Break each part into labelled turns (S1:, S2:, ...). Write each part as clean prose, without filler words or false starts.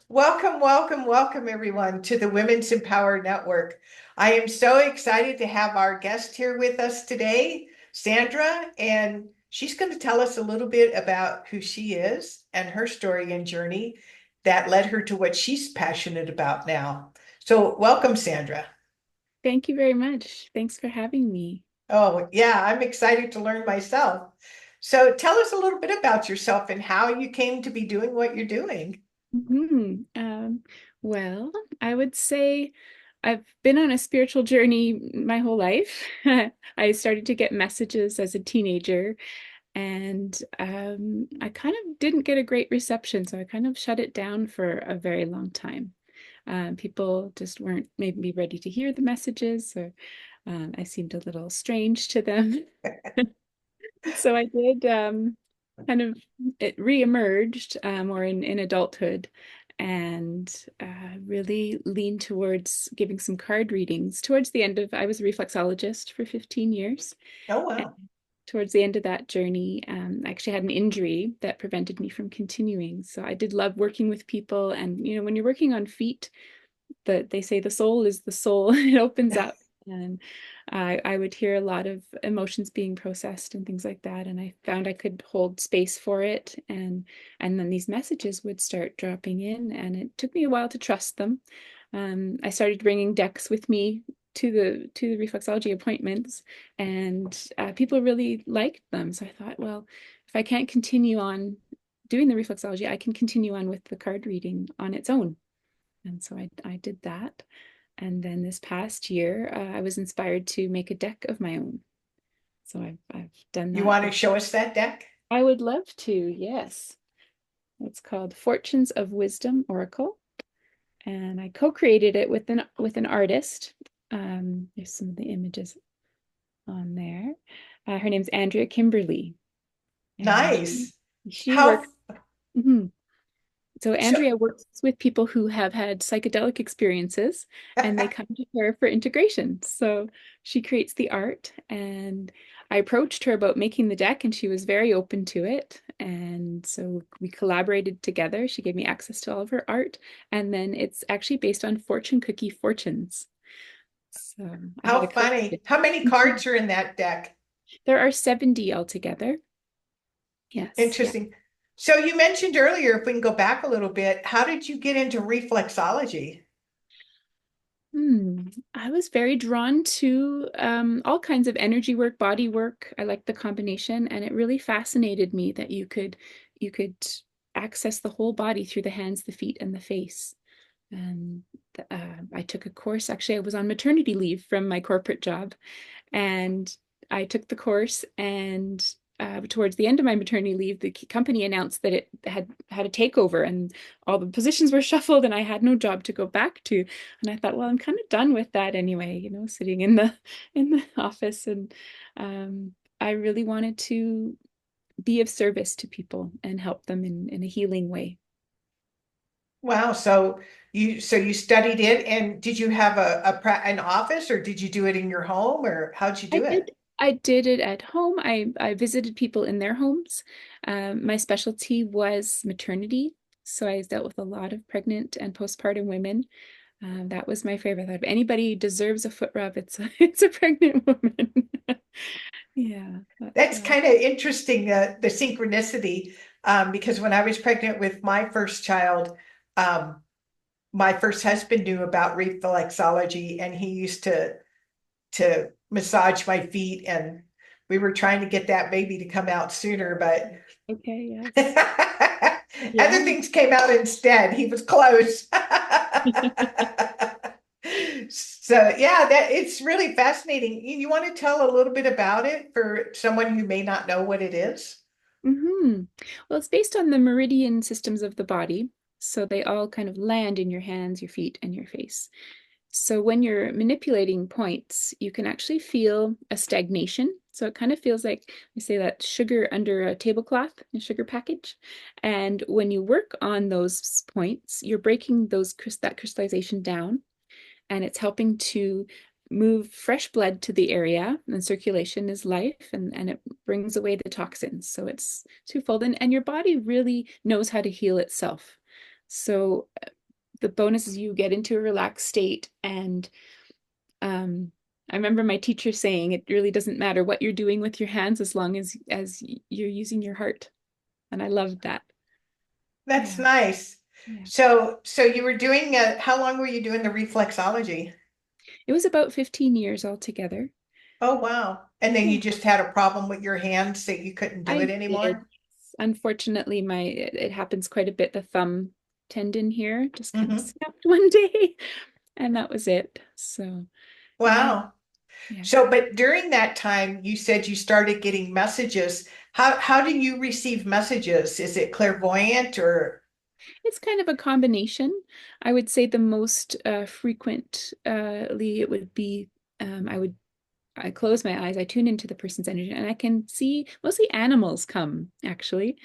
S1: Welcome, welcome, welcome, everyone, to the Women's Empower Network. I am so excited to have our guest here with us today, Sandra, and she's going to tell us a little bit about who she is and her story and journey that led her to what she's passionate about now. So, welcome, Sandra.
S2: Thank you very much. Thanks for having me.
S1: Oh, yeah, I'm excited to learn myself. So, tell us a little bit about yourself and how you came to be doing what you're doing.
S2: Mhm. Well, I would say I've been on a spiritual journey my whole life. I started to get messages as a teenager, and I kind of didn't get a great reception, so I kind of shut it down for a very long time. People just weren't maybe ready to hear the messages, or I seemed a little strange to them. So I did kind of it reemerged or in adulthood and really leaned towards giving some card readings. Towards the end of, I was a reflexologist for 15 years.
S1: Oh,
S2: And
S1: wow.
S2: towards the end of that journey, I actually had an injury that prevented me from continuing. So I did love working with people. And, when you're working on feet, they say the soul is the soul. It opens up, and I would hear a lot of emotions being processed and things like that, and I found I could hold space for it, and then these messages would start dropping in, and it took me a while to trust them. I started bringing decks with me to the reflexology appointments, and people really liked them. So I thought, well, if I can't continue on doing the reflexology, I can continue on with the card reading on its own. And so I did that. And then this past year, I was inspired to make a deck of my own. So I've done
S1: You
S2: that.
S1: want to show us that deck?
S2: I would love to, yes. It's called Fortunes of Wisdom Oracle. And I co-created it with an artist. There's some of the images on there. Her name's Andrea Kimberly. And
S1: Nice.
S2: she
S1: How
S2: works. Mhm. So
S1: so
S2: Andrea works with people who have had psychedelic experiences and they come to her for integration. So she creates the art, and I approached her about making the deck and she was very open to it. And so we collaborated together. She gave me access to all of her art, and then it's actually based on fortune cookie fortunes. So I had
S1: how
S2: a couple.
S1: funny. How many cards are in that deck?
S2: There are 70 altogether. Yes, yeah.
S1: Interesting. So you mentioned earlier, if we can go back a little bit, how did you get into reflexology?
S2: I was very drawn to all kinds of energy work, body work. I liked the combination, and it really fascinated me that you could access the whole body through the hands, the feet, and the face. And I took a course. Actually, I was on maternity leave from my corporate job, and I took the course, and towards the end of my maternity leave, the company announced that it had a takeover and all the positions were shuffled and I had no job to go back to. And I thought, well, I'm kind of done with that anyway, sitting in the office. And I really wanted to be of service to people and help them in a healing way.
S1: Wow. So you studied it, and did you have an office, or did you do it in your home, or how'd you
S2: I
S1: do it?
S2: did. I did it at home. I visited people in their homes. My specialty was maternity, so I dealt with a lot of pregnant and postpartum women. That was my favorite. If anybody deserves a foot rub, it's a pregnant woman. Yeah, but
S1: That's kind of interesting, the synchronicity, because when I was pregnant with my first child, um, my first husband knew about reflexology, and he used to massage my feet, and we were trying to get that baby to come out sooner, but
S2: okay, yes,
S1: other
S2: yeah.
S1: things came out instead. He was close. So yeah, that it's really fascinating. You want to tell a little bit about it for someone who may not know what it is?
S2: Well, it's based on the meridian systems of the body. So they all kind of land in your hands, your feet, and your face. So when you're manipulating points, you can actually feel a stagnation. So it kind of feels like we say that sugar under a tablecloth, a sugar package. And when you work on those points, you're breaking that crystallization down, and it's helping to move fresh blood to the area. And circulation is life, and it brings away the toxins. So it's twofold. And your body really knows how to heal itself. So the bonus is you get into a relaxed state. And I remember my teacher saying it really doesn't matter what you're doing with your hands as long as you're using your heart. And I loved that.
S1: That's
S2: Yeah.
S1: nice.
S2: Yeah.
S1: So you were doing, how long were you doing the reflexology?
S2: It was about 15 years altogether.
S1: Oh, wow. And then
S2: Yeah.
S1: you just had a problem with your hands that you couldn't do it
S2: I did.
S1: anymore?
S2: Unfortunately, it happens quite a bit. The thumb tendon here just kind of
S1: Hmm.
S2: snapped one day, and that was it. So, yeah,
S1: Wow.
S2: yeah.
S1: So, but during that time, you said you started getting messages. How do you receive messages? Is it clairvoyant or?
S2: It's kind of a combination. I would say the most frequently it would be I close my eyes, I tune into the person's energy, and I can see mostly animals come actually.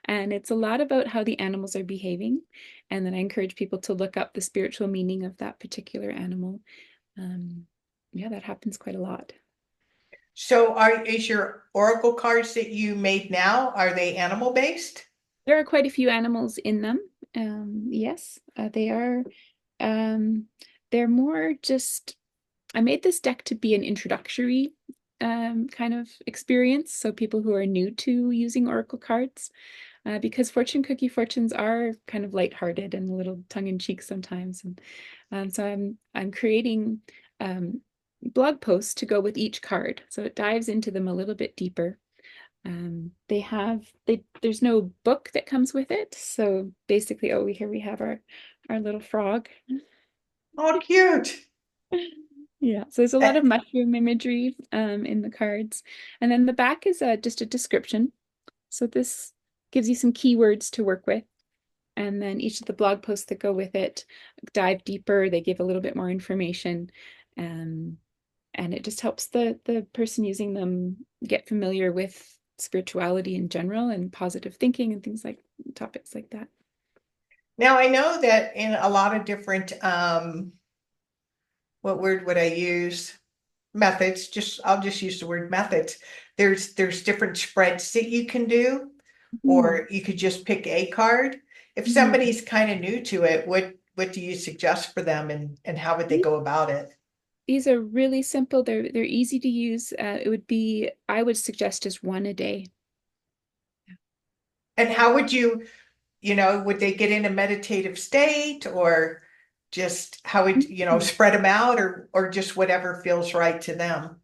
S2: And it's a lot about how the animals are behaving. And then I encourage people to look up the spiritual meaning of that particular animal. Um, yeah, that happens quite a lot.
S1: So is your oracle cards that you made now, are they animal based?
S2: There are quite a few animals in them. Yes, they are. Um, they're more just I made this deck to be an introductory kind of experience. So people who are new to using Oracle cards, because fortune cookie fortunes are kind of lighthearted and a little tongue-in-cheek sometimes. And so I'm creating um, blog posts to go with each card. So it dives into them a little bit deeper. There's no book that comes with it. So basically, oh, here we have our little frog.
S1: Oh, cute.
S2: Yeah, so there's a lot
S1: Uh,
S2: of mushroom imagery in the cards. And then the back is just a description. So this gives you some keywords to work with. And then each of the blog posts that go with it dive deeper. They give a little bit more information. Um, and it just helps the person using them get familiar with spirituality in general and positive thinking and things like topics like that.
S1: Now I know that in a lot of different, what word would I use? Methods, I'll just use the word methods. There's different spreads that you can do,
S2: Mhm.
S1: or you could just pick a card. If
S2: Mhm.
S1: somebody's kind of new to it, what do you suggest for them and how would they go about it?
S2: These are really simple. They're easy to use. It would be I would suggest just one a day.
S1: And how would would they get in a meditative state or just how would,
S2: Mhm.
S1: spread them out or just whatever feels right to them?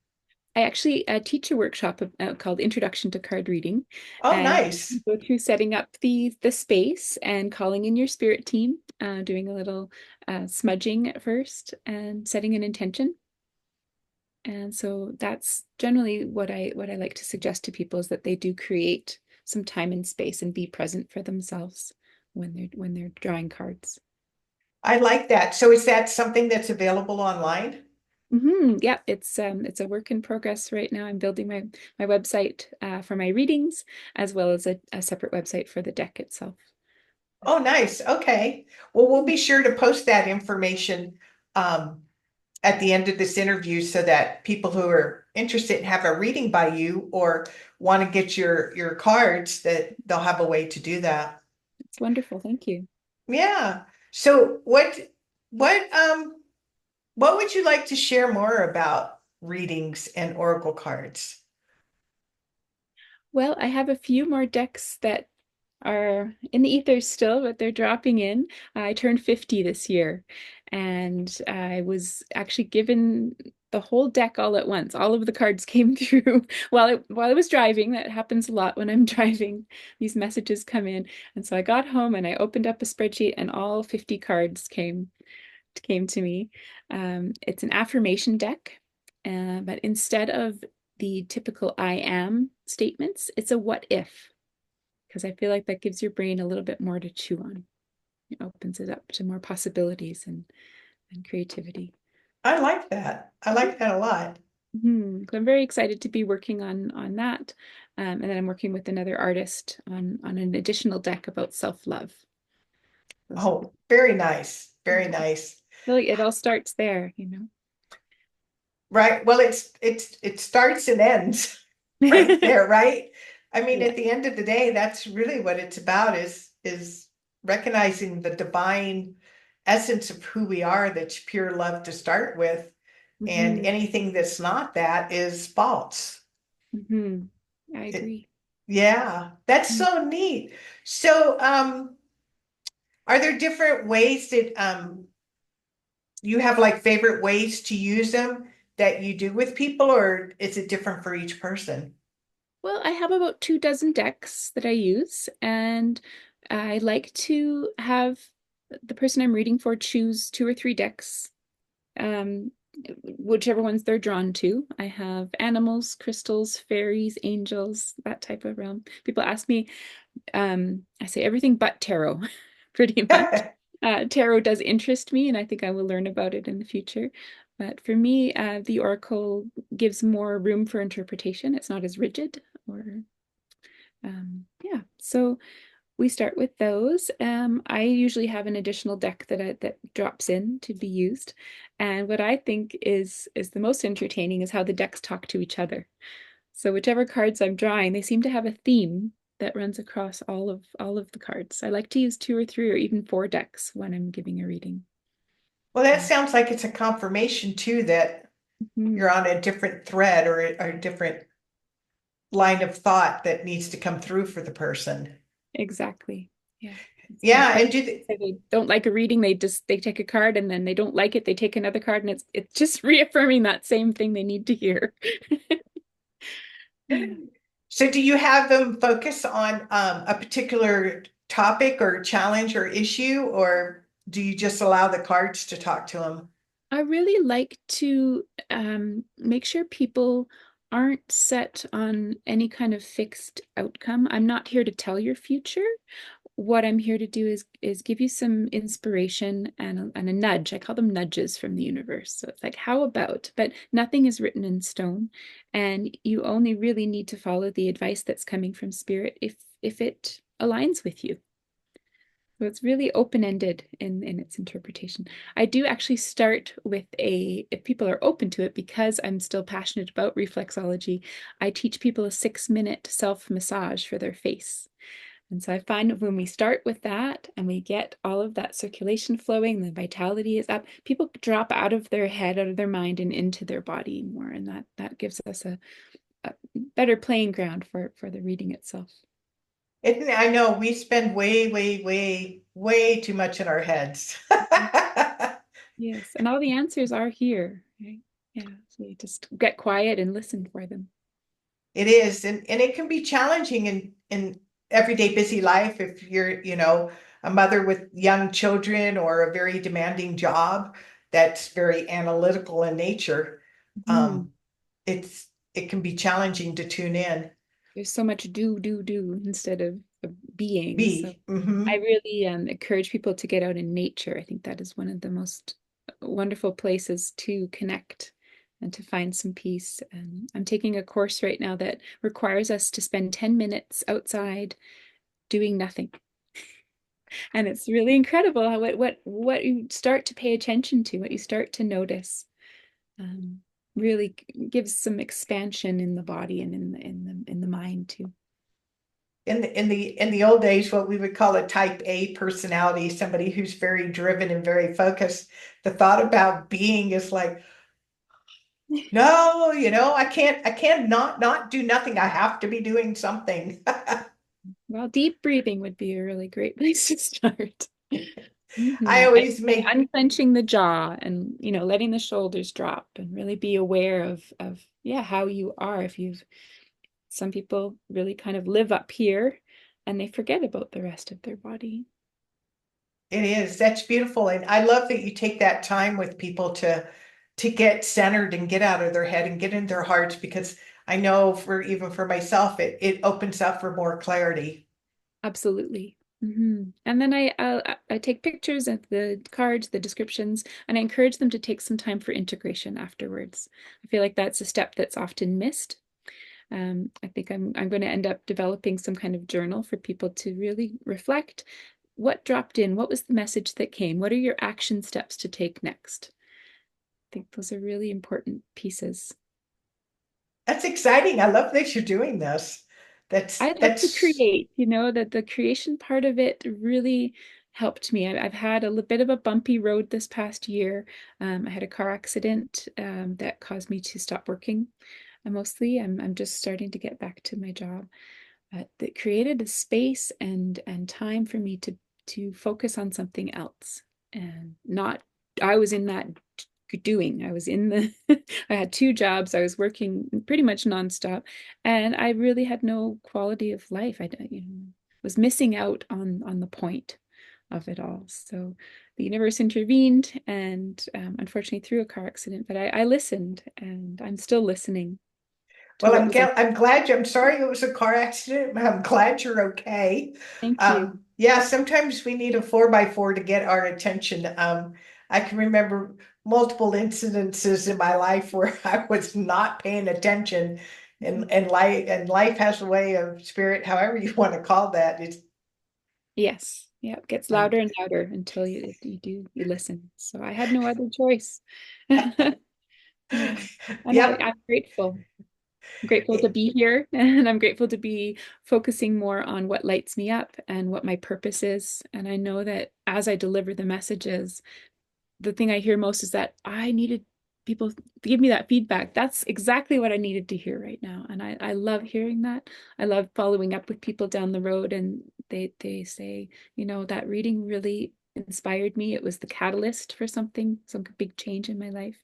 S2: I actually teach a workshop called Introduction to Card Reading,
S1: Oh,
S2: and
S1: nice.
S2: you go through setting up the space and calling in your spirit team, doing a little smudging at first, and setting an intention. And so that's generally what I like to suggest to people is that they do create some time and space and be present for themselves when they're drawing cards.
S1: I like that. So is that something that's available online?
S2: Yeah, it's a work in progress right now. I'm building my website for my readings, as well as a separate website for the deck itself.
S1: Oh, nice. Okay. Well, we'll be sure to post that information um, at the end of this interview so that people who are interested in have a reading by you or want to get your cards that they'll have a way to do that.
S2: It's wonderful. Thank you.
S1: Yeah. So what what would you like to share more about readings and oracle cards?
S2: Well, I have a few more decks that are in the ethers still, but they're dropping in. I turned 50 this year, and I was actually given the whole deck all at once. All of the cards came through while I was driving. That happens a lot when I'm driving. These messages come in. And so I got home and I opened up a spreadsheet and all 50 cards came to me. It's an affirmation deck, but instead of the typical I am statements, it's a what if, because I feel like that gives your brain a little bit more to chew on. It opens it up to more possibilities and creativity.
S1: I like that. I like that a lot.
S2: So I'm very excited to be working on that. And then I'm working with another artist on an additional deck about self-love. Those are the,
S1: Oh, very nice. Very
S2: yeah.
S1: nice.
S2: Really, it all starts there.
S1: Right. Well, it starts and ends right there, right? I mean,
S2: Yeah.
S1: at the end of the day, that's really what it's about is recognizing the divine essence of who we are, that's pure love to start with. And
S2: Hmm.
S1: anything that's not that is false.
S2: Hmm. I
S1: It,
S2: agree.
S1: yeah, that's
S2: Mm.
S1: so neat. So, are there different ways that you have like favorite ways to use them that you do with people, or is it different for each person?
S2: Well, I have about 2 dozen decks that I use, and I like to have the person I'm reading for choose 2 or 3 decks, um, whichever ones they're drawn to. I have animals, crystals, fairies, angels, that type of realm. People ask me, I say everything but tarot, pretty much. Tarot does interest me, and I think I will learn about it in the future. But for me, the oracle gives more room for interpretation. It's not as rigid, or yeah. So we start with those. I usually have an additional deck that drops in to be used, and what I think is the most entertaining is how the decks talk to each other. So whichever cards I'm drawing, they seem to have a theme that runs across all of the cards. I like to use 2 or 3 or even 4 decks when I'm giving a reading.
S1: Well, that
S2: Mm.
S1: sounds like it's a confirmation too that you're
S2: Mhm.
S1: on a different thread or a different line of thought that needs to come through for the person.
S2: Exactly. Yeah. My
S1: Yeah, and
S2: friends say they don't like a reading, they take a card and then they don't like it, they take another card, and it's just reaffirming that same thing they need to hear. Yeah.
S1: so do you have them focus on a particular topic or challenge or issue, or do you just allow the cards to talk to them?
S2: I really like to make sure people aren't set on any kind of fixed outcome. I'm not here to tell your future. What I'm here to do is give you some inspiration and a nudge. I call them nudges from the universe. So it's like, how about? But nothing is written in stone, and you only really need to follow the advice that's coming from spirit if it aligns with you. So it's really open-ended in its interpretation. I do actually start with if people are open to it, because I'm still passionate about reflexology, I teach people a 6-minute self-massage for their face. And so I find when we start with that and we get all of that circulation flowing, the vitality is up, people drop out of their head, out of their mind, and into their body more. And that gives us a better playing ground for the reading itself.
S1: I know we spend way, way, way, way too much in our heads.
S2: Yes, and all the answers are here, right? Yeah, so you just get quiet and listen for them.
S1: It is, and it can be challenging in everyday busy life if you're, a mother with young children or a very demanding job that's very analytical in nature.
S2: Mhm.
S1: Um, it can be challenging to tune in.
S2: There's so much do instead of being. So
S1: Be.
S2: I
S1: Hmm.
S2: really encourage people to get out in nature. I think that is one of the most wonderful places to connect and to find some peace. And I'm taking a course right now that requires us to spend 10 minutes outside doing nothing. And it's really incredible how what you start to pay attention to, what you start to notice, um, really gives some expansion in the body and in the mind too.
S1: In the old days, what we would call a type A personality, somebody who's very driven and very focused, the thought about being is like, no, I can't not do nothing. I have to be doing something.
S2: Well, deep breathing would be a really great place to start.
S1: I always
S2: And
S1: make
S2: unclenching the jaw, and letting the shoulders drop, and really be aware of yeah, how you are. If you've Some people really kind of live up here and they forget about the rest of their body.
S1: it is. That's beautiful. And I love that you take that time with people to get centered and get out of their head and get in their hearts, because I know for even for myself, it opens up for more clarity.
S2: Absolutely. And then I take pictures of the cards, the descriptions, and I encourage them to take some time for integration afterwards. I feel like that's a step that's often missed. I think I'm going to end up developing some kind of journal for people to really reflect what dropped in, what was the message that came, what are your action steps to take next. I think those are really important pieces.
S1: That's exciting. I love that you're doing this. That's
S2: I love to
S1: that's
S2: create, that the creation part of it really helped me. I've had a little bit of a bumpy road this past year. I had a car accident that caused me to stop working. Mostly, I'm just starting to get back to my job. That created a space and time for me to focus on something else and not. I was in that doing. I was in the. I had two jobs. I was working pretty much nonstop, and I really had no quality of life. Was missing out on the point of it all. So the universe intervened, and unfortunately through a car accident. But I listened, and I'm still listening to
S1: Well,
S2: what was.
S1: I'm glad I'm sorry it was a car accident. But I'm glad you're okay.
S2: Thank you.
S1: Yeah, sometimes we need a 4x4 to get our attention. I can remember multiple incidences in my life where I was not paying attention, and life has a way of spirit, however you want to call that. It's
S2: Yes. Yeah, it gets
S1: um,
S2: louder and louder until you listen. So I had no other choice. Yeah. And
S1: yep.
S2: I'm grateful. I'm grateful to be here and I'm grateful to be focusing more on what lights me up and what my purpose is. And I know that as I deliver the messages, the thing I hear most is that I needed people to give me that feedback. That's exactly what I needed to hear right now. And I love hearing that. I love following up with people down the road and they say, that reading really inspired me. It was the catalyst for something, some big change in my life.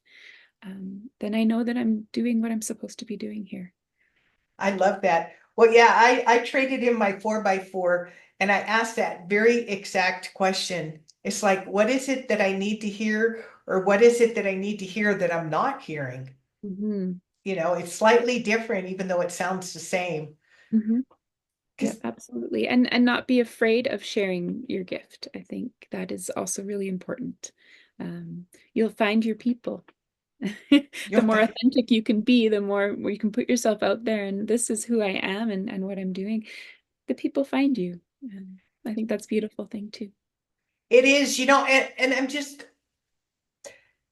S2: Then I know that I'm doing what I'm supposed to be doing here.
S1: I love that. Well, yeah, I traded in my 4x4 and I asked that very exact question. It's like, what is it that I need to hear, or what is it that I need to hear that I'm not hearing?
S2: Hmm.
S1: It's slightly different, even though it sounds the same.
S2: Hmm. Yep,
S1: Because
S2: absolutely. And not be afraid of sharing your gift. I think that is also really important. You'll find your people. The
S1: you'll
S2: more
S1: find
S2: authentic you can be, the more you can put yourself out there and this is who I am and what I'm doing, the people find you. And I think that's a beautiful thing too.
S1: it is, and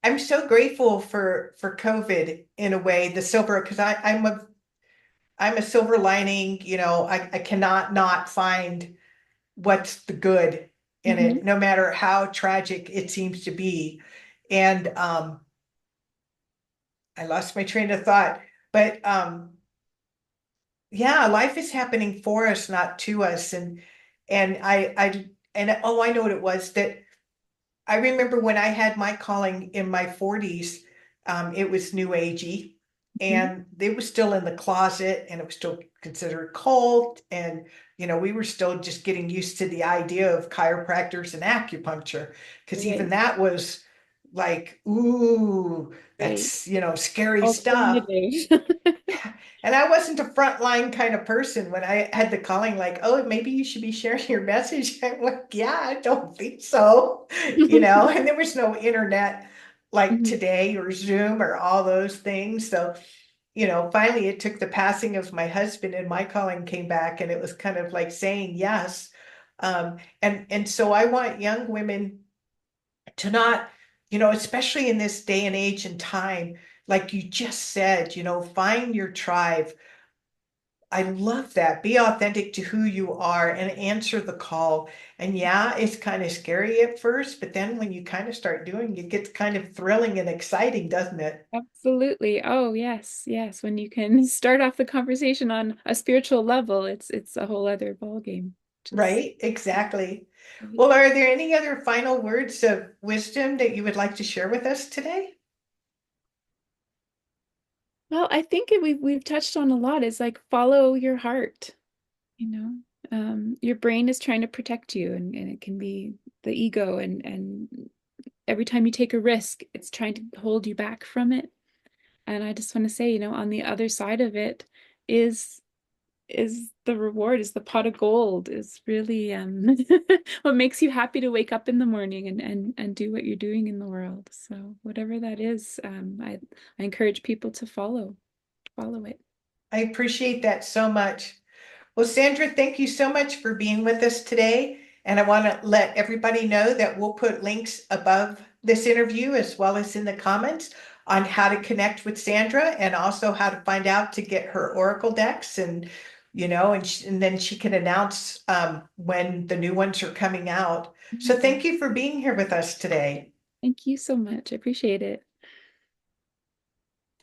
S1: I'm so grateful for COVID in a way, the silver, because I'm a silver lining, I cannot not find what's the good in
S2: Hmm.
S1: it, no matter how tragic it seems to be. And I lost my train of thought, but yeah, life is happening for us, not to us. And oh, I know what it was that I remember when I had my calling in my 40s. It was new agey,
S2: Hmm.
S1: and it was still in the closet, and it was still considered cult. And, we were still just getting used to the idea of chiropractors and acupuncture, because even
S2: Right,
S1: that was like, ooh,
S2: right.
S1: that's, scary stuff.
S2: Alternative.
S1: And I wasn't a frontline kind of person when I had the calling, like, oh, maybe you should be sharing your message. I'm like, yeah, I don't think so. And there was no internet like
S2: Mhm.
S1: today or Zoom or all those things. So, finally it took the passing of my husband and my calling came back, and it was kind of like saying yes. And so I want young women to not, especially in this day and age and time, like you just said, find your tribe. I love that. Be authentic to who you are and answer the call. And yeah, it's kind of scary at first, but then when you kind of start doing, it gets kind of thrilling and exciting, doesn't it?
S2: Absolutely. Oh, yes, yes. When you can start off the conversation on a spiritual level, it's a whole other ballgame. Just
S1: Right? Exactly.
S2: great.
S1: Well, are there any other final words of wisdom that you would like to share with us today?
S2: Well, I think we've touched on a lot. It's like follow your heart, you know. Your brain is trying to protect you and it can be the ego and every time you take a risk, it's trying to hold you back from it. And I just want to say, on the other side of it is is the reward, is the pot of gold, is really what makes you happy to wake up in the morning and do what you're doing in the world. So whatever that is, I encourage people to follow it.
S1: I appreciate that so much. Well, Sandra, thank you so much for being with us today. And I want to let everybody know that we'll put links above this interview as well as in the comments on how to connect with Sandra, and also how to find out to get her Oracle decks and and then she can announce when the new ones are coming out. So
S2: Mhm.
S1: thank you for being here with us today.
S2: Thank you so much. I appreciate it.